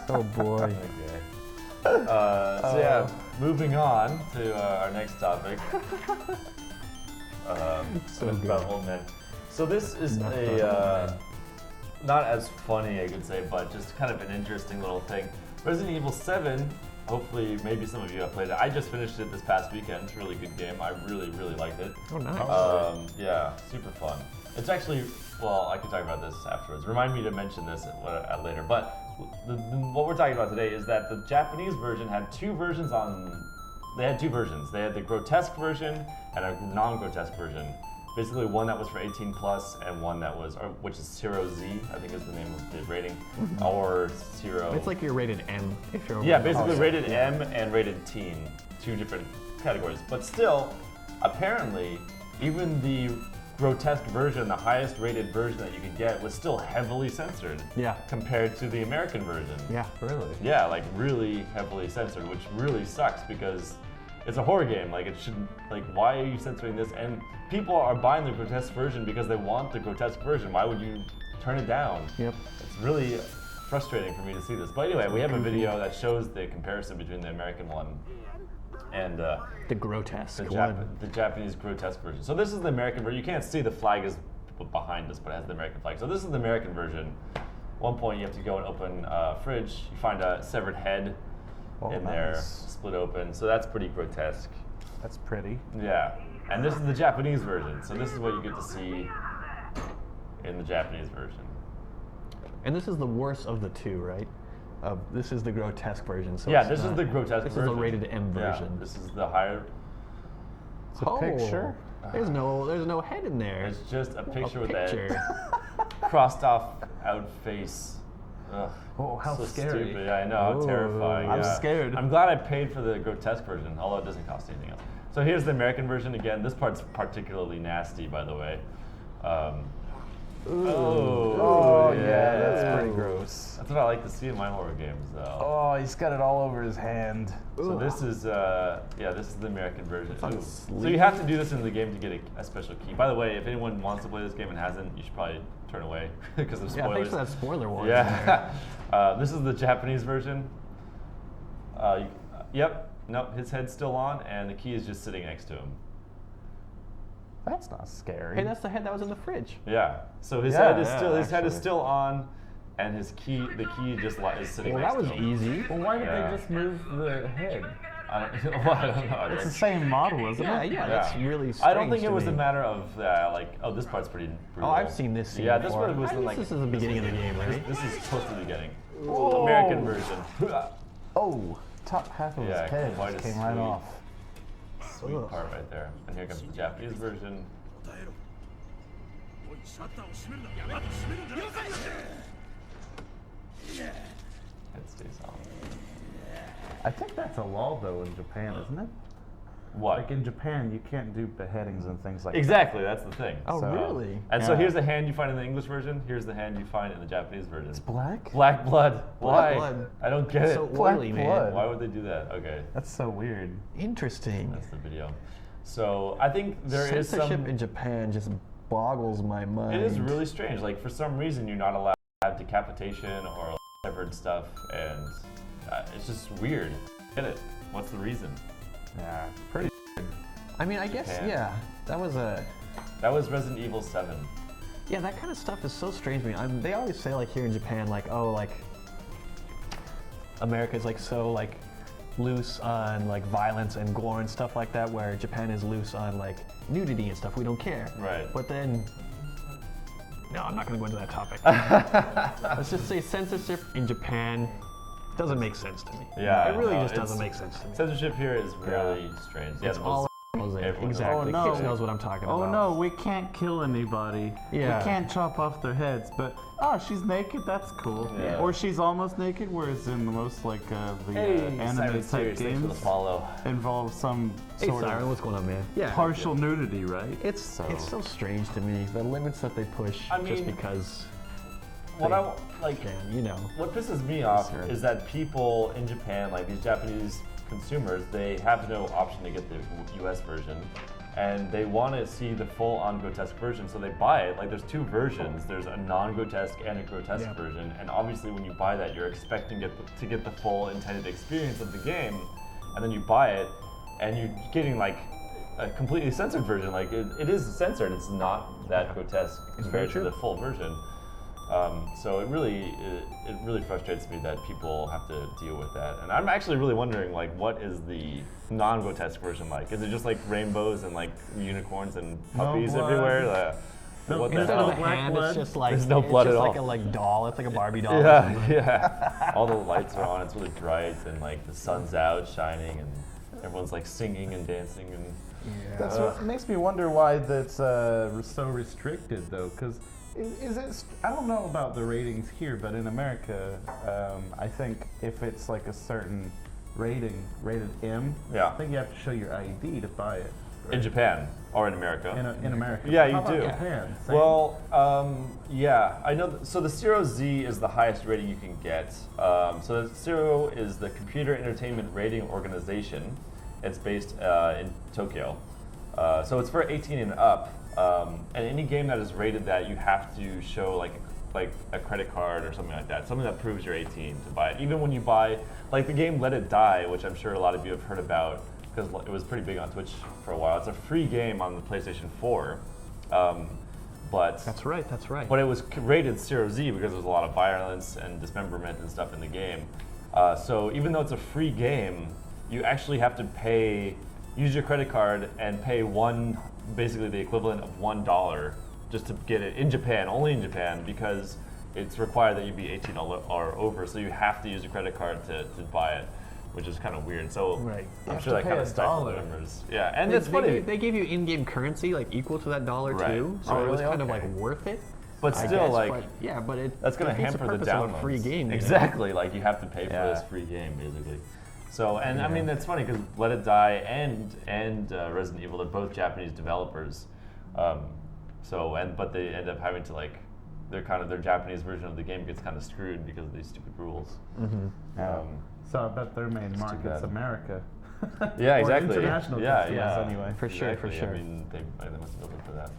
Oh boy. Okay. So yeah, moving on to our next topic. So about old men. So this is not as funny, I could say, but just kind of an interesting little thing. Resident Evil 7, hopefully, maybe some of you have played it. I just finished it this past weekend. It's a really good game. I really, really liked it. Oh, nice. Yeah, super fun. It's actually, well, I can talk about this afterwards. Remind me to mention this later. But what we're talking about today is that the Japanese version had two versions They had two versions. They had the grotesque version and a non-grotesque version. Basically, one that was for 18 plus and one that was, which is 0Z, I think is the name of the rating, or 0. It's like you're rated M if you're over. Yeah, basically rated M and rated teen, two different categories. But still, apparently, even the grotesque version, the highest rated version that you could get, was still heavily censored. Yeah. Compared to the American version. Yeah, really. Yeah, like really heavily censored, which really sucks because it's a horror game. Like it should, like why are you censoring this? And people are buying the grotesque version because they want the grotesque version. Why would you turn it down? Yep. It's really frustrating for me to see this. But anyway, we have a video that shows the comparison between the American one and the grotesque the Japanese grotesque version. So this is the American version. You can't see the flag is behind us, but it has the American flag. So this is the American version. One point you have to go and open a fridge. You find a severed head in there, split open. So that's pretty grotesque. That's pretty. Yeah. And this is the Japanese version. So this is what you get to see in the Japanese version. And this is the worst of the two, right? This is the grotesque version. So yeah, this is the grotesque version. This is the rated M version. Yeah, this is the higher. It's a picture. There's no head in there. It's just a picture with that crossed off out face. Ugh, oh, how so scary. Stupid. Yeah, I know, how terrifying. I'm yeah. scared. I'm glad I paid for the grotesque version, although it doesn't cost anything else. So here's the American version again. This part's particularly nasty, by the way. Yeah, that's pretty gross. That's what I like to see in my horror games, though. Oh, he's got it all over his hand. So this is, this is the American version. So you have to do this in the game to get a special key. By the way, if anyone wants to play this game and hasn't, you should probably turn away because of spoilers. Yeah, thanks for that spoiler warning. Yeah. This is the Japanese version. Yep. Nope. His head's still on, and the key is just sitting next to him. That's not scary. Hey, that's the head that was in the fridge. Yeah. So his head is still on, and the key just is sitting next to him. Well, that was easy. Well, why did they just move the head? I don't know. It's the same model, isn't it? Yeah, that's really strange. I don't think it was a matter of this part's pretty brutal. Oh, I've seen this scene Yeah, before. this one was like. This is the beginning of the game, right? This is close to the beginning. American version. Oh, top half of his head just came right off. Sweet part right there. And here comes the Japanese version. It stays on. I think that's a law though in Japan, isn't it? What? Like in Japan, you can't do beheadings and things like Exactly, that's the thing. Oh, really? And so here's the hand you find in the English version. Here's the hand you find in the Japanese version. It's black? Black blood. Why? Blood. I don't get it. So Black oily, man. blood. Why would they do that? Okay. That's so weird. Interesting. That's the video. So I think there is some. Censorship in Japan just boggles my mind. It is really strange. Like for some reason, you're not allowed to have decapitation or severed stuff, and it's just weird. Get it? What's the reason? Yeah, pretty. I mean, I guess, Japan. yeah, that was Resident Evil 7. Yeah, that kind of stuff is so strange to me. They always say like here in Japan, like, oh, like America's like so like loose on like violence and gore and stuff like that, where Japan is loose on like nudity and stuff. We don't care. Right. But then, no, I'm not going to go into that topic. Let's just say censorship in Japan doesn't make sense to me. Yeah, it really no, just doesn't make sense to me. Censorship here is really strange. Yeah, It's all everyone exactly. knows. Oh, no. Kids knows what I'm talking about. Oh no, we can't kill anybody. Yeah. We can't chop off their heads, but she's naked, that's cool. Yeah. Or she's almost naked, whereas in the most like the anime type games involve some Hey, sort Siren, of what's going on, man? Yeah. partial nudity, right? It's so strange to me, the limits that they push just because What you know. What pisses me off Sure. is that people in Japan, like these Japanese consumers, they have no option to get the US version. and they want to see the full on grotesque version, so they buy it. Like there's two versions. There's a non-grotesque and a grotesque version, and obviously when you buy that, you're expecting to get the full intended experience of the game, and then you buy it, and you're getting like a completely censored version. Like it is censored. It's not that grotesque compared to the full version. So it really frustrates me that people have to deal with that. And I'm actually really wondering, like, what is the non-grotesque version like? Is it just like rainbows and like unicorns and puppies everywhere? What the Instead hell? of a hand, it's just like There's no blood it's at just all. like a doll. It's like a Barbie doll. Yeah. All the lights are on. It's really bright, and like the sun's out shining, and everyone's like singing and dancing and. That's what makes me wonder why that's so restricted, though, because is it? I don't know about the ratings here, but in America, I think if it's like a certain rating, rated M, I think you have to show your ID to buy it. Right? In Japan or in America? In America. Yeah, How you do. about Japan? Same? Well, yeah, I know. So the Zero Z is the highest rating you can get. So the Zero is the Computer Entertainment Rating Organization. It's based in Tokyo. So it's for 18 and up. And any game that is rated that, you have to show like a credit card or something like that, something that proves you're 18 to buy it. Even when you buy, like the game Let It Die, which I'm sure a lot of you have heard about because it was pretty big on Twitch for a while. It's a free game on the PlayStation 4. But That's right. But it was rated 0Z because there was a lot of violence and dismemberment and stuff in the game. So even though it's a free game, you actually have to use your credit card and pay basically the equivalent of $1 just to get it in Japan, only in Japan, because it's required that you be 18 or over, so you have to use your credit card to buy it, which is kind of weird. So I'm sure that kind of stifled the numbers. Yeah, and it's funny. They gave you in-game currency like equal to that dollar too, so it was kind of like worth it. But I still, guess, like, that's going to defeats hamper the purpose of downloads. a free game. Exactly, like you have to pay for this free game, basically. So, and I mean, that's funny because Let It Die and Resident Evil, they're both Japanese developers. But they end up having to their Japanese version of the game gets kind of screwed because of these stupid rules. So I bet their main market's America. Yeah, exactly. Or international customers anyway. For sure. I mean, they must be looking for that.